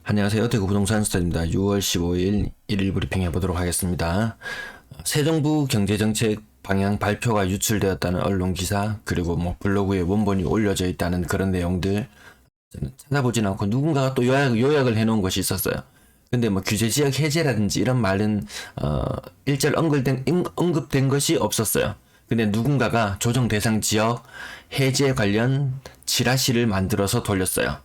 안녕하세요. 대구 부동산 스타입니다. 6월 15일 일일 브리핑 해보도록 하겠습니다. 새 정부 경제정책 방향 발표가 유출되었다는 언론 기사, 그리고 블로그에 원본이 올려져 있다는 그런 내용들 저는 찾아보진 않고 누군가가 또 요약을 해놓은 것이 있었어요. 근데 규제지역 해제라든지 이런 말은 일절 언급된 것이 없었어요. 근데 누군가가 조정 대상 지역 해제 관련 지라시를 만들어서 돌렸어요.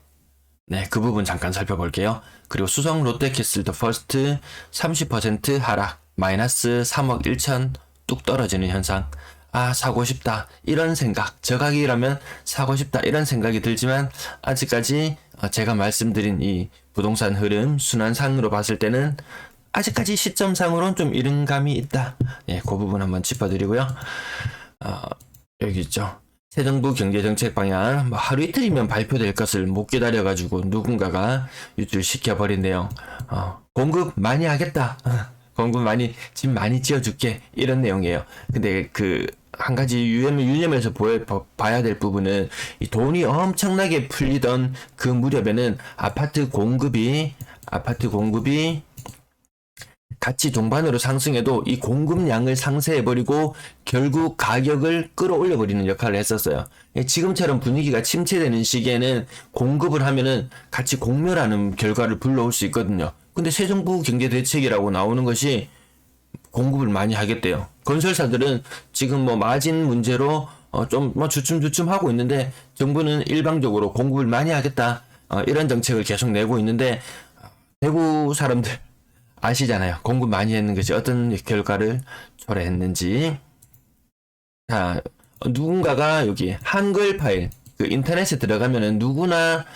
네, 그 부분 잠깐 살펴볼게요. 그리고 수성 롯데캐슬 더 퍼스트 30% 하락, 마이너스 3억 1천 뚝 떨어지는 현상. 아, 사고 싶다. 이런 생각, 저가격이라면 사고 싶다. 이런 생각이 들지만 아직까지 제가 말씀드린 이 부동산 흐름 순환상으로 봤을 때는 아직까지 시점상으로는 좀 이른 감이 있다. 예, 그 부분 한번 짚어드리고요. 여기 있죠. 새 정부 경제정책 방향 하루 이틀이면 발표될 것을 못 기다려가지고 누군가가 유출시켜버린 내용. 공급 많이 하겠다. 공급 많이 집 많이 지어줄게, 이런 내용이에요. 근데 한 가지 유념해서 봐야 될 부분은 이 돈이 엄청나게 풀리던 그 무렵에는 아파트 공급이 같이 동반으로 상승해도 이 공급량을 상쇄해버리고 결국 가격을 끌어올려버리는 역할을 했었어요. 지금처럼 분위기가 침체되는 시기에는 공급을 하면은 같이 공멸하는 결과를 불러올 수 있거든요. 근데 새 정부 경제대책이라고 나오는 것이 공급을 많이 하겠대요. 건설사들은 지금 마진 문제로 좀 주춤주춤 하고 있는데 정부는 일방적으로 공급을 많이 하겠다, 이런 정책을 계속 내고 있는데 대구 사람들 아시잖아요. 공급 많이 했는 것이 어떤 결과를 초래했는지. 자, 누군가가 여기 한글 파일, 인터넷에 들어가면은 누구나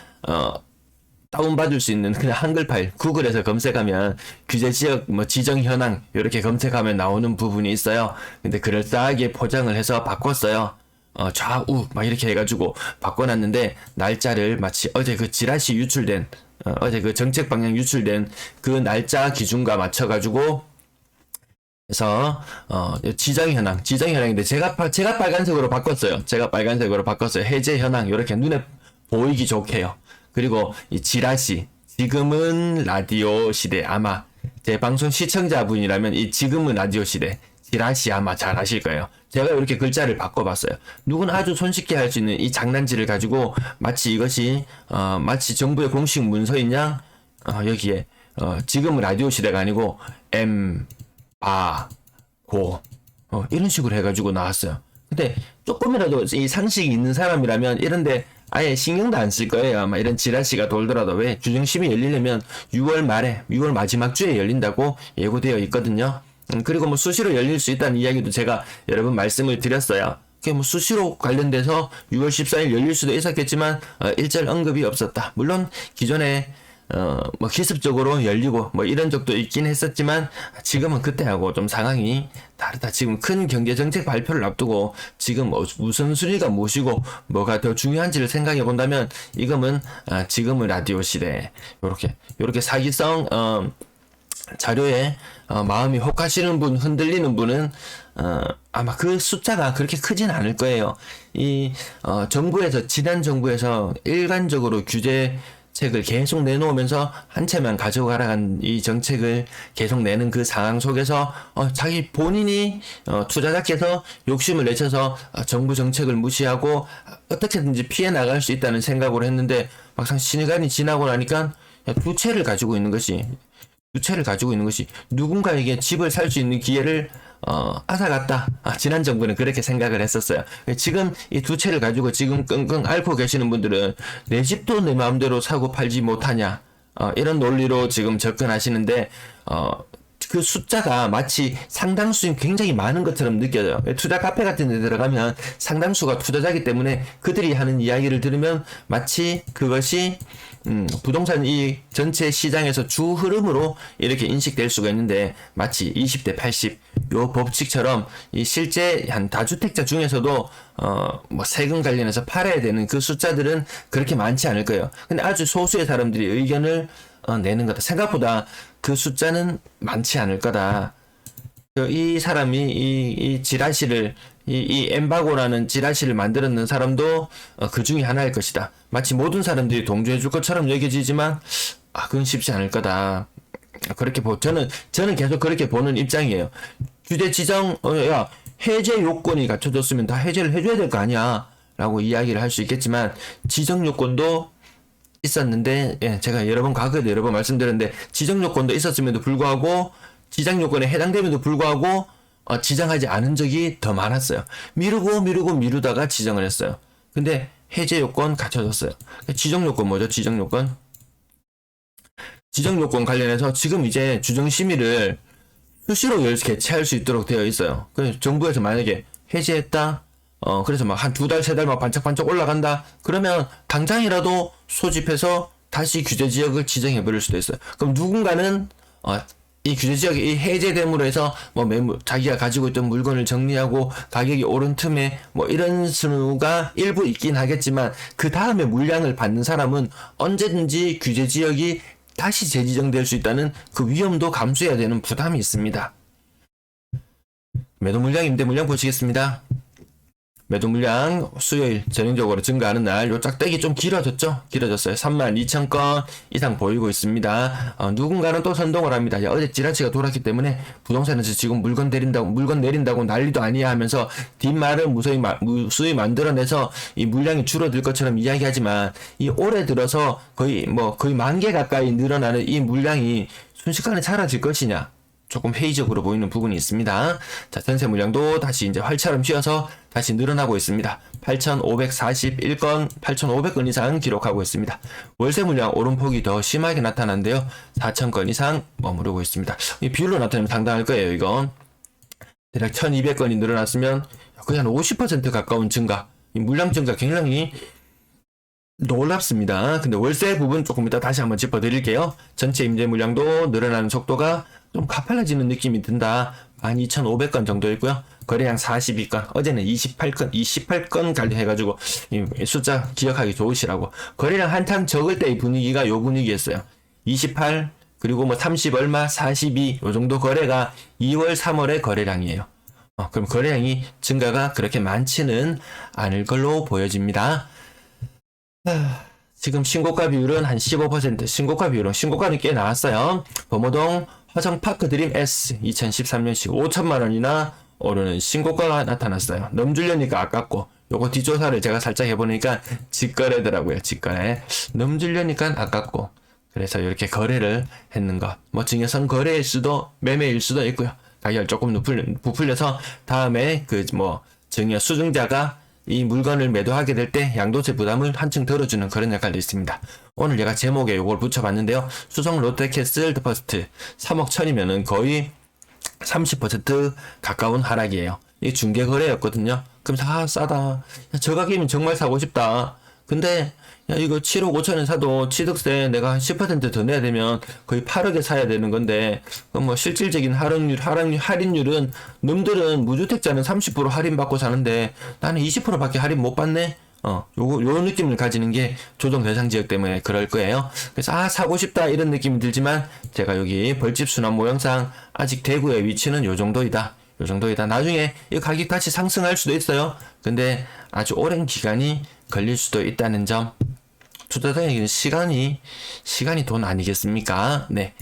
다운받을 수 있는 그냥 한글 파일, 구글에서 검색하면 규제지역 지정 현황 이렇게 검색하면 나오는 부분이 있어요. 근데 그럴싸하게 포장을 해서 바꿨어요. 좌우 이렇게 해가지고 바꿔놨는데 날짜를 마치 어제 지라시 유출된, 어제 정책 방향 유출된 그 날짜 기준과 맞춰가지고 해서 지정 현황인데 제가 빨간색으로 바꿨어요. 해제 현황 이렇게 눈에 보이기 좋게요. 그리고 이 지라시, 지금은 라디오 시대, 아마 제 방송 시청자분이라면 이 지금은 라디오 시대 지라시 아마 잘 아실 거예요. 제가 이렇게 글자를 바꿔봤어요. 누구나 아주 손쉽게 할 수 있는 이 장난질을 가지고 마치 이것이 마치 정부의 공식 문서인 양 여기에 지금은 라디오 시대가 아니고 고 이런 식으로 해가지고 나왔어요. 근데 조금이라도 이 상식이 있는 사람이라면 이런데 아예 신경도 안 쓸 거예요. 아마 이런 지라시가 돌더라도. 왜? 주정심이 열리려면 6월 말에, 6월 마지막 주에 열린다고 예고되어 있거든요. 그리고 수시로 열릴 수 있다는 이야기도 제가 여러분 말씀을 드렸어요. 그게 수시로 관련돼서 6월 14일 열릴 수도 있었겠지만 일절 언급이 없었다. 물론 기존에 기습적으로 열리고 이런 적도 있긴 했었지만 지금은 그때하고 좀 상황이 다르다. 지금 큰 경제정책 발표를 앞두고 지금 무슨 순위가 무엇이고 뭐가 더 중요한지를 생각해 본다면 이거는 지금은 라디오 시대 요렇게 사기성 자료에 마음이 혹하시는 분, 흔들리는 분은 아마 그 숫자가 그렇게 크진 않을 거예요. 정부에서, 지난 정부에서 일관적으로 규제책을 계속 내놓으면서 한 채만 가져가라는 이 정책을 계속 내는 그 상황 속에서 자기 본인이 투자자께서 욕심을 내셔서 정부 정책을 무시하고 어떻게든지 피해 나갈 수 있다는 생각으로 했는데 막상 시간이 지나고 나니까 두 채를 가지고 있는 것이 누군가에게 집을 살 수 있는 기회를 앗아갔다. 지난 정부는 그렇게 생각을 했었어요. 지금 이 두 채를 가지고 지금 끙끙 앓고 계시는 분들은 내 집도 내 마음대로 사고 팔지 못하냐, 이런 논리로 지금 접근하시는데 그 숫자가 마치 상당수인 굉장히 많은 것처럼 느껴져요. 투자 카페 같은 데 들어가면 상당수가 투자자이기 때문에 그들이 하는 이야기를 들으면 마치 그것이 부동산 이 전체 시장에서 주 흐름으로 이렇게 인식될 수가 있는데 마치 20대 80 요 법칙처럼 이 실제 한 다주택자 중에서도 세금 관련해서 팔아야 되는 그 숫자들은 그렇게 많지 않을 거예요. 근데 아주 소수의 사람들이 의견을 내는 거다. 생각보다 그 숫자는 많지 않을 거다. 이 사람이 이 지라시를 이 엠바고라는 지라시를 만들었는 사람도 그 중에 하나일 것이다. 마치 모든 사람들이 동조해 줄 것처럼 여겨지지만 그건 쉽지 않을 거다. 저는 계속 그렇게 보는 입장이에요. 규제 지정, 야, 해제 요건이 갖춰졌으면 다 해제를 해줘야 될 거 아니야. 라고 이야기를 할 수 있겠지만, 지정 요건도 있었는데, 예, 제가 과거에도 여러 번 말씀드렸는데, 지정 요건도 있었음에도 불구하고, 지정 요건에 해당됨에도 불구하고, 지정하지 않은 적이 더 많았어요. 미루다가 지정을 했어요. 근데 해제 요건 갖춰졌어요. 지정 요건 뭐죠? 지정 요건? 지정 요건 관련해서 지금 이제 주정심의를 수시로 개최할 수 있도록 되어 있어요. 그래서 정부에서 만약에 해제했다, 그래서 막 한 2달, 3달 막 반짝반짝 올라간다, 그러면 당장이라도 소집해서 다시 규제 지역을 지정해 버릴 수도 있어요. 그럼 누군가는, 이 규제 지역이 해제됨으로 해서 뭐 자기가 가지고 있던 물건을 정리하고 가격이 오른 틈에 뭐 이런 수가 일부 있긴 하겠지만, 그 다음에 물량을 받는 사람은 언제든지 규제 지역이 다시 재지정될 수 있다는 그 위험도 감수해야 되는 부담이 있습니다. 매도 물량, 임대 물량 보시겠습니다. 매도 물량 수요일 전형적으로 증가하는 날, 요 짝대기 좀 길어졌죠? 길어졌어요. 32,000건 이상 보이고 있습니다. 누군가는 또 선동을 합니다. 어제 지라치가 돌았기 때문에 부동산에서 지금 물건 내린다고 난리도 아니야 하면서 뒷말을 무수히 만들어내서 이 물량이 줄어들 것처럼 이야기하지만, 이 올해 들어서 거의 10,000개 가까이 늘어나는 이 물량이 순식간에 사라질 것이냐? 조금 회의적으로 보이는 부분이 있습니다. 자, 전세 물량도 다시 이제 활처럼 쉬어서 다시 늘어나고 있습니다. 8,541건, 8,500건 이상 기록하고 있습니다. 월세 물량 오름폭이 더 심하게 나타났는데요. 4,000건 이상 머무르고 있습니다. 이 비율로 나타내면 당당할 거예요, 이건. 대략 1,200건이 늘어났으면 거의 한 50% 가까운 증가. 이 물량 증가 굉장히 놀랍습니다. 근데 월세 부분 조금 이따 다시 한번 짚어드릴게요. 전체 임대 물량도 늘어나는 속도가 좀 가팔라지는 느낌이 든다. 12,500건 정도 있고요. 거래량 42건. 어제는 28건 관리해가지고 이 숫자 기억하기 좋으시라고. 거래량 한참 적을 때의 분위기가 요 분위기였어요. 28, 그리고 뭐 30 얼마, 42, 요 정도 거래가 2월, 3월의 거래량이에요. 그럼 거래량이 증가가 그렇게 많지는 않을 걸로 보여집니다. 지금 신고가 비율은 한 15%, 신고가는 꽤 나왔어요. 범어동 화성파크 드림 S 2013년식 5천만원이나 오르는 신고가가 나타났어요. 넘주려니까 아깝고, 요거 뒷조사를 제가 살짝 해보니까 직거래더라고요. 직거래. 넘주려니까 아깝고, 그래서 이렇게 거래를 했는 것. 뭐 증여성 거래일 수도, 매매일 수도 있고요. 가격 조금 부풀려서 다음에 증여 수증자가 이 물건을 매도하게 될 때 양도세 부담을 한층 덜어주는 그런 역할도 있습니다. 오늘 제가 제목에 요걸 붙여봤는데요. 수성 롯데캐슬 더퍼스트 3억 1천이면은 거의 30% 가까운 하락이에요. 이 중개거래였거든요. 그럼 싸다. 저 가격이면 정말 사고 싶다. 근데 이거 7억 5천에 사도 취득세 내가 한 10% 더 내야 되면 거의 8억에 사야 되는 건데, 뭐 실질적인 할인율은 놈들은 무주택자는 30% 할인받고 사는데 나는 20%밖에 할인 못 받네. 요 느낌을 가지는 게 조정 대상 지역 때문에 그럴 거예요. 그래서 사고 싶다 이런 느낌이 들지만, 제가 여기 벌집 순환 모형상 아직 대구의 위치는 요 정도이다. 나중에 이 가격 다시 상승할 수도 있어요. 근데 아주 오랜 기간이 걸릴 수도 있다는 점. 투자자에게는 시간이 돈 아니겠습니까? 네.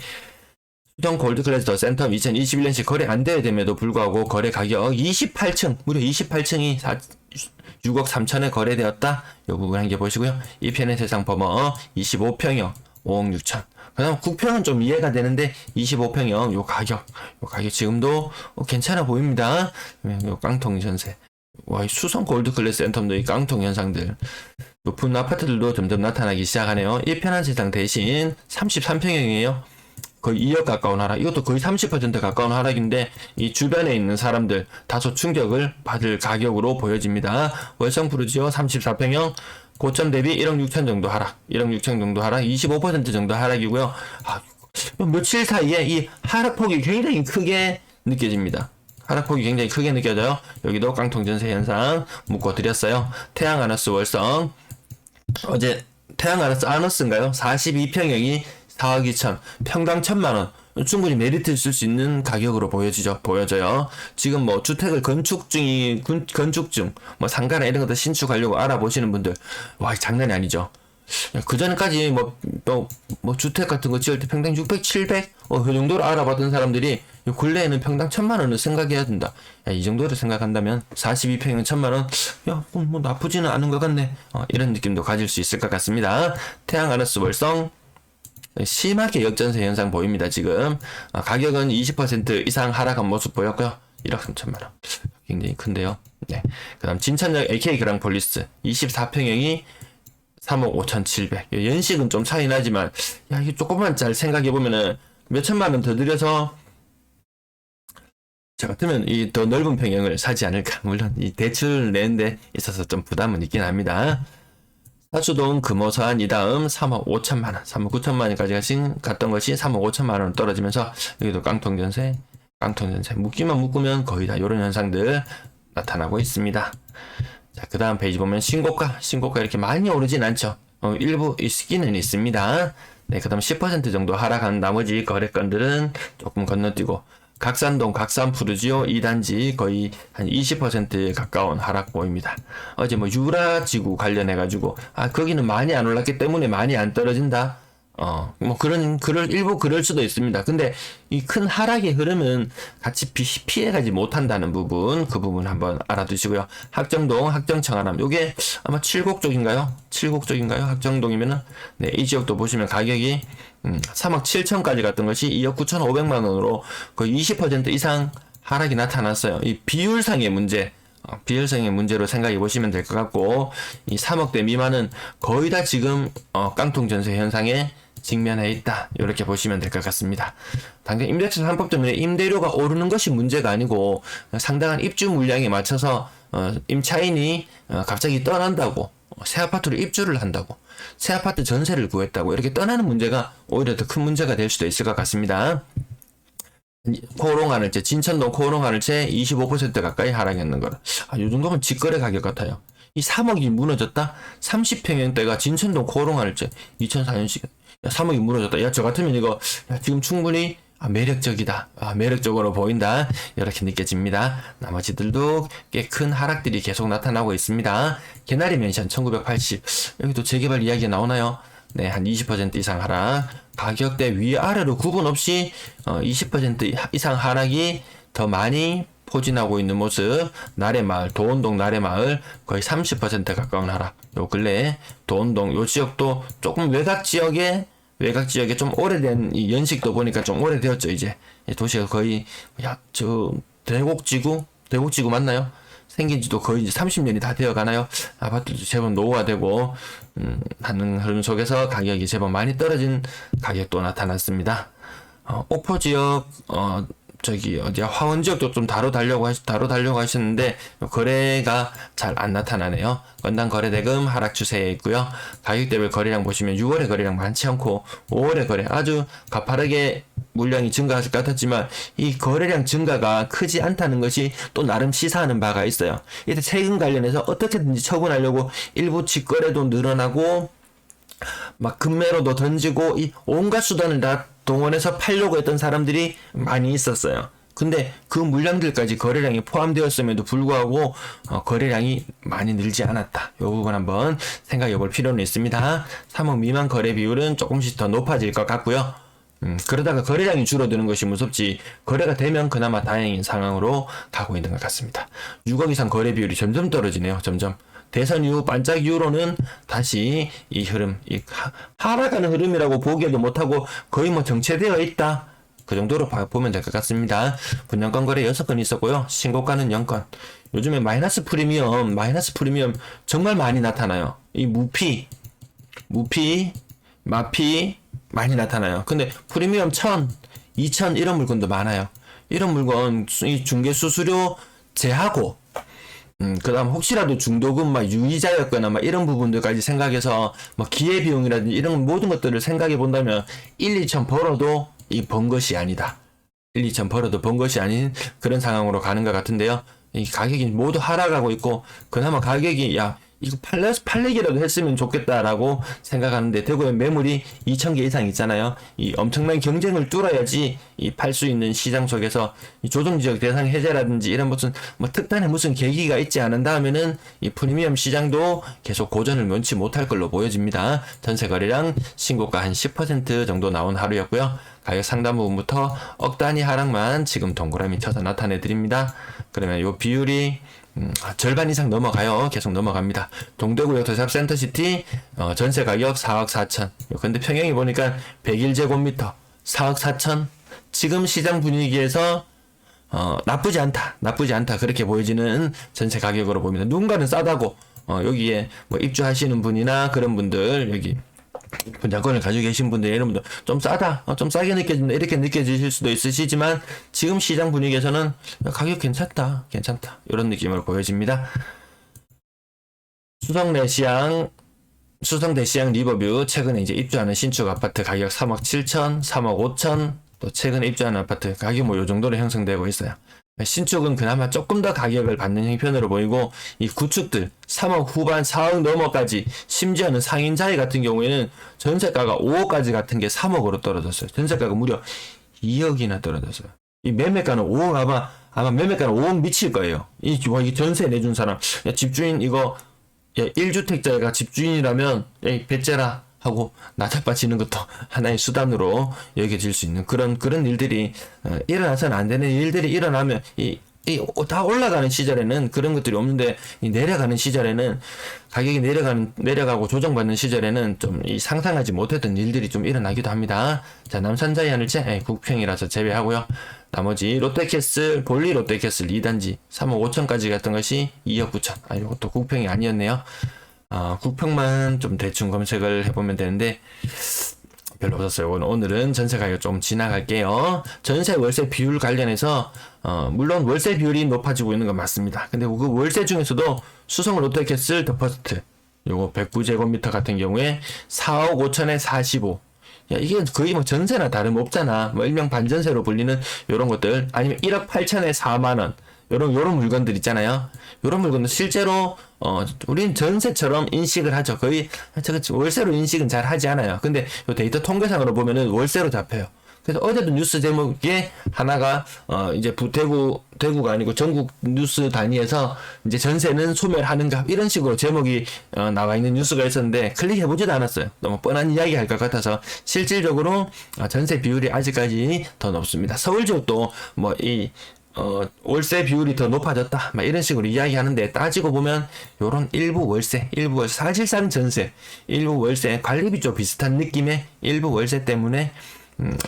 수정 골드클래스 더 센텀 2021년식 거래 안 돼야 됨에도 불구하고 거래 가격 28층, 무려 28층이 6억 3천에 거래되었다. 이 부분 한 개 보시고요. 이 편의 세상 범어 25평형 5억 6천. 그 다음 9평은 좀 이해가 되는데 25평형 요 가격 지금도 괜찮아 보입니다. 요 깡통 전세. 와, 이 수성 골드클래스 센텀도 이 깡통 현상들. 높은 아파트들도 점점 나타나기 시작하네요. 이 편한 세상 대신 33평형이에요. 거의 2억 가까운 하락. 이것도 거의 30% 가까운 하락인데, 이 주변에 있는 사람들 다소 충격을 받을 가격으로 보여집니다. 월성 푸르지오 34평형 고점 대비 1억 6천 정도 하락. 25% 정도 하락이고요. 며칠 사이에 이 하락폭이 굉장히 크게 느껴집니다. 하락폭이 굉장히 크게 느껴져요. 여기도 깡통 전세 현상 묶어드렸어요. 태양 아너스 월성. 어제 태양 아너스인가요? 42평형이 4억 2천, 평당 1,000만원. 충분히 메리트 있을 수 있는 가격으로 보여져요. 지금 뭐 주택을 건축 중, 뭐 상가나 이런 것들 신축하려고 알아보시는 분들, 와, 장난이 아니죠. 그 전까지 뭐 주택 같은 거 지을 때 평당 600, 700, 그 정도로 알아봤던 사람들이 근래에는 평당 1000만 원을 생각해야 된다. 야, 이 정도로 생각한다면 42평이면 1000만 원, 야, 뭐 나쁘지는 않은 것 같네. 이런 느낌도 가질 수 있을 것 같습니다. 태양 아너스 월성 심하게 역전세 현상 보입니다. 지금 가격은 20% 이상 하락한 모습 보였고요. 1억 3천만 원. 굉장히 큰데요. 네. 그다음 진천역 AK 그랑폴리스 24평형이 3억 5,700. 연식은 좀 차이 나지만, 야, 이거 조금만 잘 생각해보면은, 몇 천만 원 더 들여서, 저 같으면 이 더 넓은 평형을 사지 않을까. 물론, 이 대출 내는데 있어서 좀 부담은 있긴 합니다. 사수동 금호산 이 다음 3억 5천만 원, 3억 9천만 원까지 갔던 것이 3억 5천만 원 떨어지면서, 여기도 깡통전세, 묶기만 묶으면 거의 다 이런 현상들 나타나고 있습니다. 자, 그 다음 페이지 보면 신고가 이렇게 많이 오르진 않죠. 일부 있기는 있습니다. 네, 그 다음 10% 정도 하락한 나머지 거래건들은 조금 건너뛰고, 각산동, 각산푸르지오 2단지 거의 한 20% 가까운 하락 보입니다. 어제 뭐 유라지구 관련해가지고, 거기는 많이 안 올랐기 때문에 많이 안 떨어진다. 뭐 일부 그럴 수도 있습니다. 근데 이 큰 하락의 흐름은 같이 피해가지 못한다는 부분, 그 부분 한번 알아두시고요. 학정동, 학정청아람, 요게 아마 7곡 쪽인가요? 학정동이면은, 네, 이 지역도 보시면 가격이, 3억 7천까지 갔던 것이 2억 9,500만 원으로 거의 20% 이상 하락이 나타났어요. 이 비율상의 문제로 생각해 보시면 될 것 같고, 이 3억대 미만은 거의 다 지금 깡통전세 현상에 직면해 있다. 이렇게 보시면 될 것 같습니다. 당장 임대차 3법 때문에 임대료가 오르는 것이 문제가 아니고, 상당한 입주 물량에 맞춰서 임차인이 갑자기 떠난다고, 새 아파트로 입주를 한다고, 새 아파트 전세를 구했다고 이렇게 떠나는 문제가 오히려 더 큰 문제가 될 수도 있을 것 같습니다. 코오롱하늘채, 진천동 코오롱하늘채 25% 가까이 하락했는 거라. 이 정도면 직거래 가격 같아요. 이 3억이 무너졌다? 30평형대가 진천동 코오롱하늘채 2004년식 3억이 무너졌다. 야, 저 같으면 이거 지금 충분히 매력적이다. 매력적으로 보인다. 이렇게 느껴집니다. 나머지들도 꽤 큰 하락들이 계속 나타나고 있습니다. 개나리 맨션 1980. 여기도 재개발 이야기가 나오나요? 네, 한 20% 이상 하락. 가격대 위아래로 구분 없이 20% 이상 하락이 더 많이 포진하고 있는 모습. 나래마을, 도원동 나래마을 거의 30% 가까운 하락. 요 근래 도원동 요 지역도 조금 외곽 지역에 좀 오래된 이 연식도 보니까 좀 오래되었죠. 이제 도시가 거의 대곡지구 맞나요? 생긴 지도 거의 이제 30년이 다 되어 가나요? 아파트도 제법 노후화되고 하는 흐름 속에서 가격이 제법 많이 떨어진 가격도 나타났습니다. 옥포 지역 화원 지역도 좀 다뤄달라고 하셨는데 거래가 잘 안 나타나네요. 건당 거래 대금 하락 추세에 있고요. 가격대별 거래량 보시면 6월의 거래량 많지 않고 5월의 거래 아주 가파르게 물량이 증가할 것 같았지만 이 거래량 증가가 크지 않다는 것이 또 나름 시사하는 바가 있어요. 이때 세금 관련해서 어떻게든지 처분하려고 일부 직거래도 늘어나고 막 금매로도 던지고 이 온갖 수단을 다 동원해서 팔려고 했던 사람들이 많이 있었어요. 근데 그 물량들까지 거래량이 포함되었음에도 불구하고 거래량이 많이 늘지 않았다. 이 부분 한번 생각해 볼 필요는 있습니다. 3억 미만 거래 비율은 조금씩 더 높아질 것 같고요. 그러다가 거래량이 줄어드는 것이 무섭지 거래가 되면 그나마 다행인 상황으로 가고 있는 것 같습니다. 6억 이상 거래 비율이 점점 떨어지네요. 점점. 대선 이후 반짝 이후로는 다시 이 흐름, 하락하는 흐름이라고 보기에도 못하고 거의 뭐 정체되어 있다. 그 정도로 보면 될 것 같습니다. 분양권 거래 6건 있었고요. 신고가는 0건. 요즘에 마이너스 프리미엄 정말 많이 나타나요. 이 마피 많이 나타나요. 근데 프리미엄 1000, 2000 이런 물건도 많아요. 이런 물건 이 중개 수수료 제하고 그 다음 혹시라도 중도금 유의자였거나 이런 부분들까지 생각해서 기회비용이라든지 이런 모든 것들을 생각해 본다면 1, 2천 벌어도 번 것이 아니다. 1, 2천 벌어도 번 것이 아닌 그런 상황으로 가는 것 같은데요. 이 가격이 모두 하락하고 있고 그나마 가격이 이거 팔레기라도 했으면 좋겠다라고 생각하는데, 대구에 매물이 2,000개 이상 있잖아요. 이 엄청난 경쟁을 뚫어야지 이 팔 수 있는 시장 속에서 이 조정지역 대상 해제라든지 이런 무슨 뭐 특단의 무슨 계기가 있지 않은다 하면은 이 프리미엄 시장도 계속 고전을 면치 못할 걸로 보여집니다. 전세 거래량 신고가 한 10% 정도 나온 하루였고요. 가격 상단 부분부터 억 단위 하락만 지금 동그라미 쳐서 나타내 드립니다. 그러면 요 비율이 절반 이상 넘어가요. 계속 넘어갑니다. 동대구역 더샵 센터시티 전세 가격 4억 4천. 근데 평형이 보니까 101제곱미터 4억 4천. 지금 시장 분위기에서 나쁘지 않다 그렇게 보여지는 전세 가격으로 보입니다. 누군가는 싸다고 여기에 뭐 입주하시는 분이나 그런 분들, 여기 분양권을 가지고 계신 분들, 이런 분들 좀 싸다, 좀 싸게 느껴진다 이렇게 느껴지실 수도 있으시지만, 지금 시장 분위기에서는 가격 괜찮다 이런 느낌으로 보여집니다. 수성대시양 리버뷰, 최근에 이제 입주하는 신축 아파트 가격 3억 7천, 3억 5천, 또 최근에 입주하는 아파트 가격 뭐 요 정도로 형성되고 있어요. 신축은 그나마 조금 더 가격을 받는 형편으로 보이고, 이 구축들 3억 후반 4억 넘어까지, 심지어는 상인자이 같은 경우에는 전세가가 5억까지 같은 게 3억으로 떨어졌어요. 전세가가 무려 2억이나 떨어졌어요. 이 매매가는 5억, 아마 매매가는 5억 미칠 거예요. 이 전세 내준 사람, 야, 집주인 이거, 야, 1주택자가 집주인이라면 배째라 하고 나자빠지는 것도 하나의 수단으로 여겨질 수 있는 그런 일들이 일어나서는 안 되는 일들이 일어나면, 다 올라가는 시절에는 그런 것들이 없는데, 이 내려가는 시절에는, 가격이 내려가고 조정받는 시절에는 좀 이 상상하지 못했던 일들이 좀 일어나기도 합니다. 자, 남산자이하늘재 국평이라서 제외하고요. 나머지 롯데캐슬, 볼리 롯데캐슬 2단지 3억 5천까지 갔던 것이 2억 9천. 이것도 국평이 아니었네요. 국평만 좀 대충 검색을 해보면 되는데 별로 없었어요. 오늘은 전세 가격 좀 지나갈게요. 전세 월세 비율 관련해서 물론 월세 비율이 높아지고 있는 건 맞습니다. 근데 그 월세 중에서도 수성 롯데캐슬 더 퍼스트 요거 109제곱미터 같은 경우에 4억 5천에 45. 야, 이게 거의 뭐 전세나 다름없잖아. 뭐 일명 반전세로 불리는 요런 것들, 아니면 1억 8천에 4만원, 요런 물건들 있잖아요. 요런 물건은 실제로 우린 전세처럼 인식을 하죠. 거의 월세로 인식은 잘 하지 않아요. 근데 요 데이터 통계상으로 보면은 월세로 잡혀요. 그래서 어제도 뉴스 제목에 하나가 이제 대구가 아니고 전국 뉴스 단위에서 이제 전세는 소멸하는가 이런 식으로 제목이 나와 있는 뉴스가 있었는데, 클릭해보지도 않았어요. 너무 뻔한 이야기 할 것 같아서. 실질적으로 전세 비율이 아직까지 더 높습니다. 서울 지역도 뭐 월세 비율이 더 높아졌다 막 이런 식으로 이야기하는데, 따지고 보면 요런 일부 월세, 사실상 전세, 일부 월세, 관리비 좀 비슷한 느낌의 일부 월세 때문에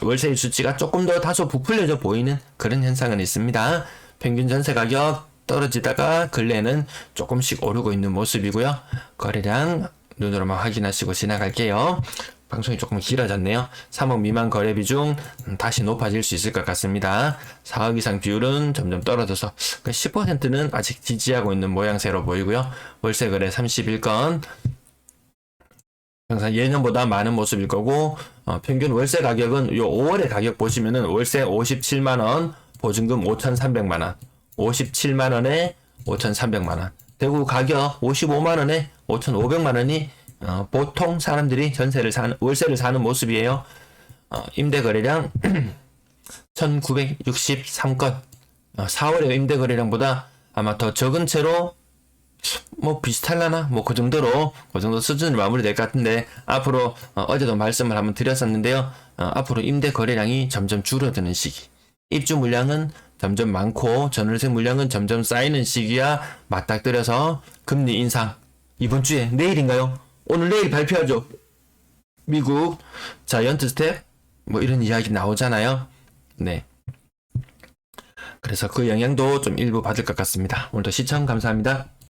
월세의 수치가 조금 더 다소 부풀려져 보이는 그런 현상은 있습니다. 평균 전세 가격 떨어지다가 근래에는 조금씩 오르고 있는 모습이고요. 거래량 눈으로만 확인하시고 지나갈게요. 방송이 조금 길어졌네요. 3억 미만 거래 비중 다시 높아질 수 있을 것 같습니다. 4억 이상 비율은 점점 떨어져서 10%는 아직 지지하고 있는 모양새로 보이고요. 월세 거래 31건 항상 예년보다 많은 모습일 거고, 평균 월세 가격은 요 5월의 가격 보시면은 월세 57만원, 보증금 5,300만원, 57만원에 5,300만원, 대구 가격 55만원에 5,500만원이 보통 사람들이 월세를 사는 모습이에요. 임대 거래량 1963건. 4월의 임대 거래량보다 아마 더 적은 채로 뭐 비슷할라나? 뭐 그 정도 수준으로 마무리될 것 같은데, 앞으로 어제도 말씀을 한번 드렸었는데요. 앞으로 임대 거래량이 점점 줄어드는 시기, 입주 물량은 점점 많고 전월세 물량은 점점 쌓이는 시기와 맞닥뜨려서 금리 인상 이번 주에, 내일인가요? 오늘 내일 발표하죠. 미국 자이언트 스텝 뭐 이런 이야기 나오잖아요. 네. 그래서 그 영향도 좀 일부 받을 것 같습니다. 오늘도 시청 감사합니다.